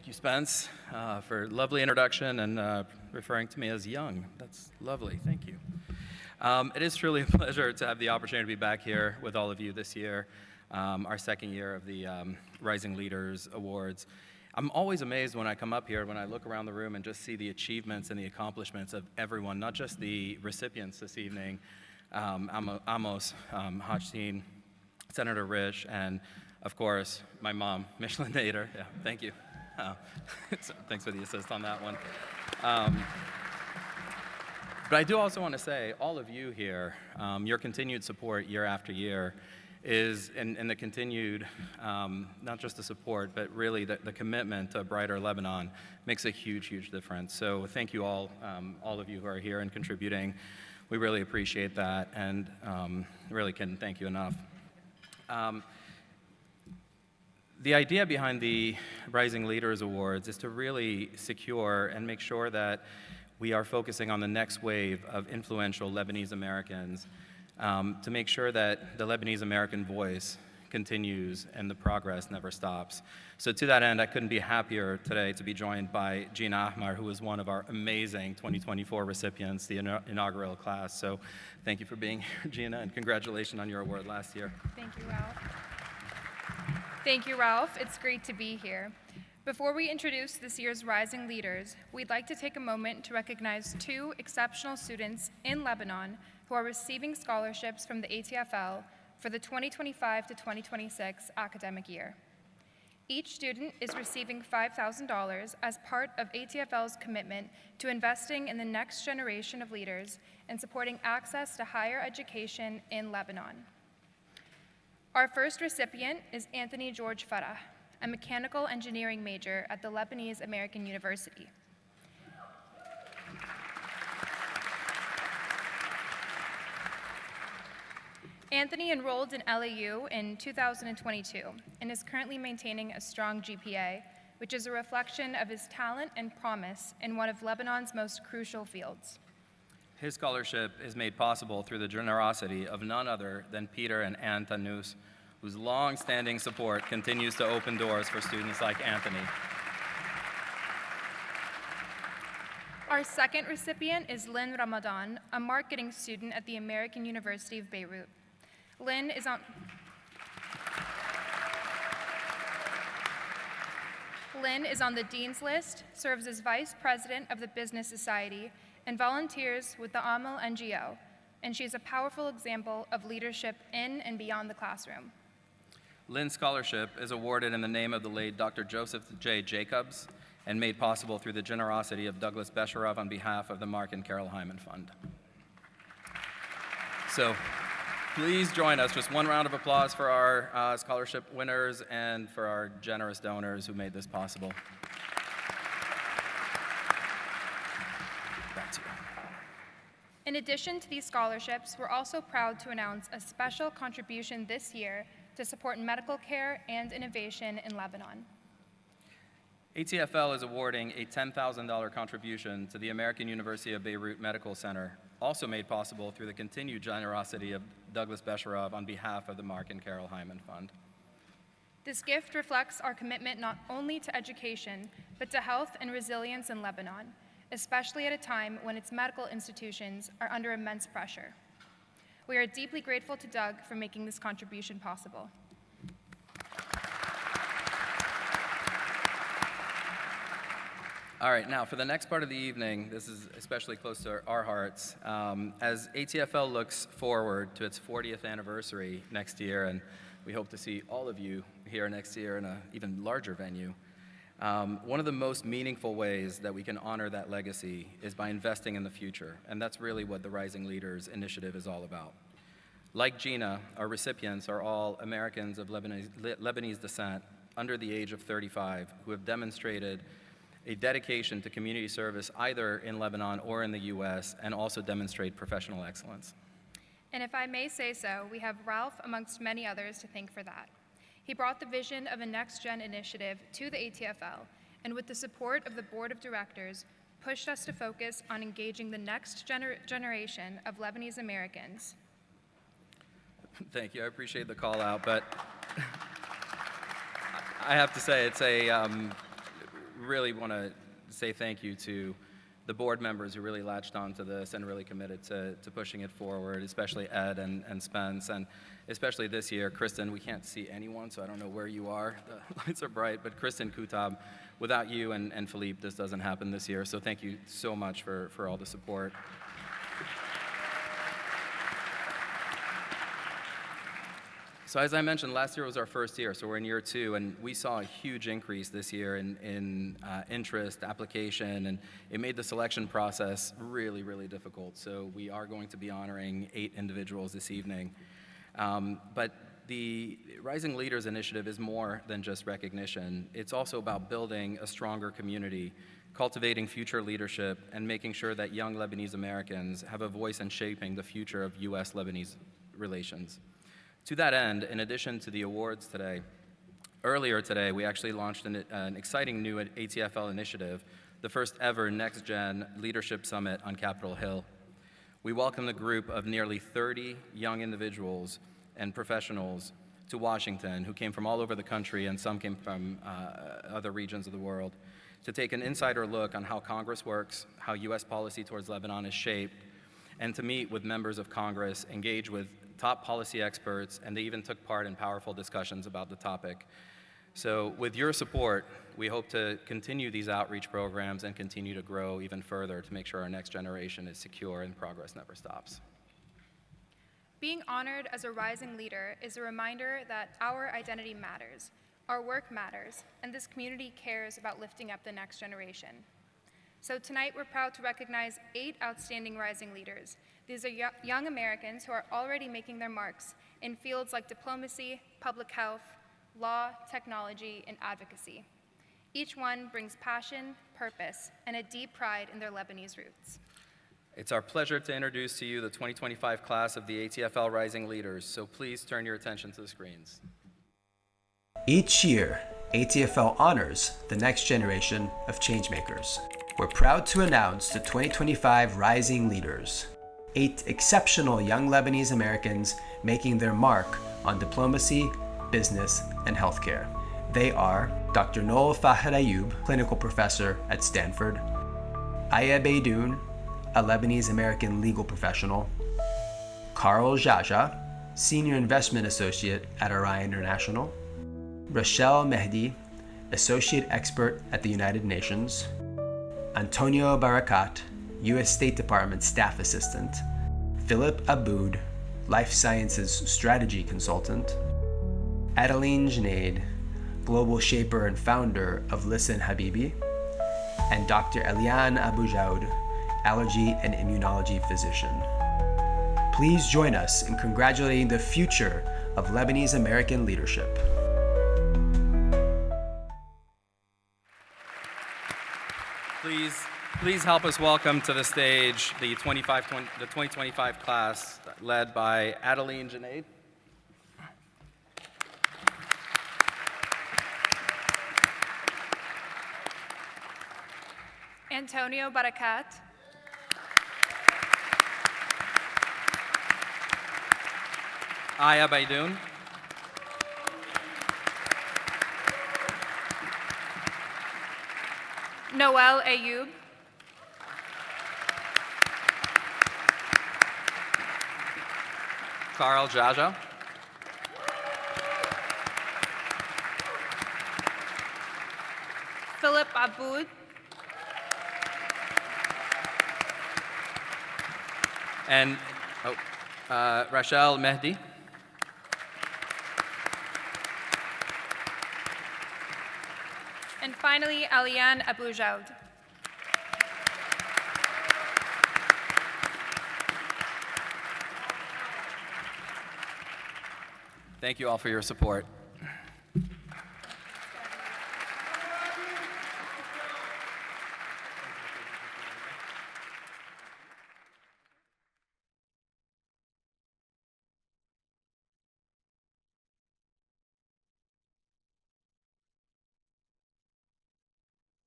Thank you, Spence, for a lovely introduction and referring to me as young. That's lovely. Thank you. It is truly a pleasure to have the opportunity to be back here with all of you this year, our second year of the Rising Leaders Awards. I'm always amazed when I come up here, when I look around the room and just see the achievements and the accomplishments of everyone, not just the recipients this evening, Amos, Hajtin, Senator Rich, and of course, my mom, Michelin Nader. Yeah, thank you. So thanks for the assist on that one. But I do also want to say, all of you here, your continued support year after year is, and the continued, not just the support, but really the commitment to a brighter Lebanon makes a huge, huge difference. So thank you all of you who are here and contributing. We really appreciate that, and really couldn't thank you enough. The idea behind the Rising Leaders Awards is to really secure and make sure that we are focusing on the next wave of influential Lebanese-Americans to make sure that the Lebanese-American voice continues and the progress never stops. So to that end, I couldn't be happier today to be joined by Gina Ahmar, who is one of our amazing 2024 recipients, the inaugural class. So thank you for being here, Gina, and congratulations on your award last year. Thank you, Ralph. Thank you, Ralph. It's great to be here. Before we introduce this year's Rising Leaders, we'd like to take a moment to recognize two exceptional students in Lebanon who are receiving scholarships from the ATFL for the 2025 to 2026 academic year. Each student is receiving $5,000 as part of ATFL's commitment to investing in the next generation of leaders and supporting access to higher education in Lebanon. Our first recipient is Anthony George Farah, a mechanical engineering major at the Lebanese-American University. Anthony enrolled in LAU in 2022 and is currently maintaining a strong GPA, which is a reflection of his talent and promise in one of Lebanon's most crucial fields. His scholarship is made possible through the generosity of none other than Peter and Ann Tanous, whose long-standing support continues to open doors for students like Anthony. Our second recipient is Lynn Ramadan, a marketing student at the American University of Beirut. Lynn is on the Dean's List, serves as Vice President of the Business Society, and volunteers with the Amal NGO, and she's a powerful example of leadership in and beyond the classroom. Lynn's scholarship is awarded in the name of the late Dr. Joseph J. Jacobs and made possible through the generosity of Douglas Besharov on behalf of the Mark and Carol Hyman Fund. So please join us. Just one round of applause for our scholarship winners and for our generous donors who made this possible. Back to you. In addition to these scholarships, we're also proud to announce a special contribution this year to support medical care and innovation in Lebanon. ATFL is awarding a $10,000 contribution to the American University of Beirut Medical Center, also made possible through the continued generosity of Douglas Besharov on behalf of the Mark and Carol Hyman Fund. This gift reflects our commitment not only to education, but to health and resilience in Lebanon, especially at a time when its medical institutions are under immense pressure. We are deeply grateful to Doug for making this contribution possible. All right, now for the next part of the evening, this is especially close to our hearts, as ATFL looks forward to its 40th anniversary next year, and we hope to see all of you here next year in an even larger venue. One of the most meaningful ways that we can honor that legacy is by investing in the future, and that's really what the Rising Leaders Initiative is all about. Like Gina, our recipients are all Americans of Lebanese descent under the age of 35 who have demonstrated a dedication to community service either in Lebanon or in the US, and also demonstrate professional excellence. And if I may say so, we have Ralph amongst many others to thank for that. He brought the vision of a next-gen initiative to the ATFL, and with the support of the board of directors, pushed us to focus on engaging the next generation of Lebanese Americans. Thank you, I appreciate the call out, but I have to say it's a really want to say thank you to the board members who really latched onto this and really committed to pushing it forward, especially Ed and Spence, and especially this year, Kristen. We can't see anyone, so I don't know where you are. The lights are bright, but Kristen Kutab, without you and Philippe, this doesn't happen this year, so thank you so much for all the support. So as I mentioned, last year was our first year, so we're in year 2, and we saw a huge increase this year in interest, application, and it made the selection process really, really difficult. So we are going to be honoring 8 individuals this evening. But the Rising Leaders Initiative is more than just recognition. It's also about building a stronger community, cultivating future leadership, and making sure that young Lebanese Americans have a voice in shaping the future of U.S.-Lebanese relations. To that end, in addition to the awards today, earlier today we actually launched an exciting new ATFL initiative, the first ever Next Gen Leadership Summit on Capitol Hill. We welcome a group of nearly 30 young individuals and professionals to Washington who came from all over the country, and some came from other regions of the world, to take an insider look on how Congress works, how U.S. policy towards Lebanon is shaped, and to meet with members of Congress, engage with top policy experts, and they even took part in powerful discussions about the topic. So with your support, we hope to continue these outreach programs and continue to grow even further to make sure our next generation is secure and progress never stops. Being honored as a rising leader is a reminder that our identity matters, our work matters, and this community cares about lifting up the next generation. So tonight we're proud to recognize 8 outstanding rising leaders. These are young Americans who are already making their marks in fields like diplomacy, public health, law, technology, and advocacy. Each one brings passion, purpose, and a deep pride in their Lebanese roots. It's our pleasure to introduce to you the 2025 class of the ATFL Rising Leaders, so please turn your attention to the screens. Each year, ATFL honors the next generation of changemakers. We're proud to announce the 2025 Rising Leaders, 8 exceptional young Lebanese Americans making their mark on diplomacy, business, and healthcare. They are Dr. Noel Fahed Ayoub, clinical professor at Stanford, Aya Beidoun, a Lebanese-American legal professional, Carl Jaja, senior investment associate at Arai International, Rachel Mehdi, associate expert at the United Nations, Antonio Barakat, U.S. State Department staff assistant, Philip Aboud, life sciences strategy consultant, Adeline Junaid, global shaper and founder of Listen Habibi, and Dr. Eliane Aboujaoud, allergy and immunology physician. Please join us in congratulating the future of Lebanese-American leadership. Please help us welcome to the stage the 2025 class led by Adeline Junaid. Antonio Barakat, Aya Beidoun, Noel Ayoub, Carl Jaja, Philip Aboud, and Rachel Mehdi. and finally, Eliane Aboujaoud. Thank you all for your support.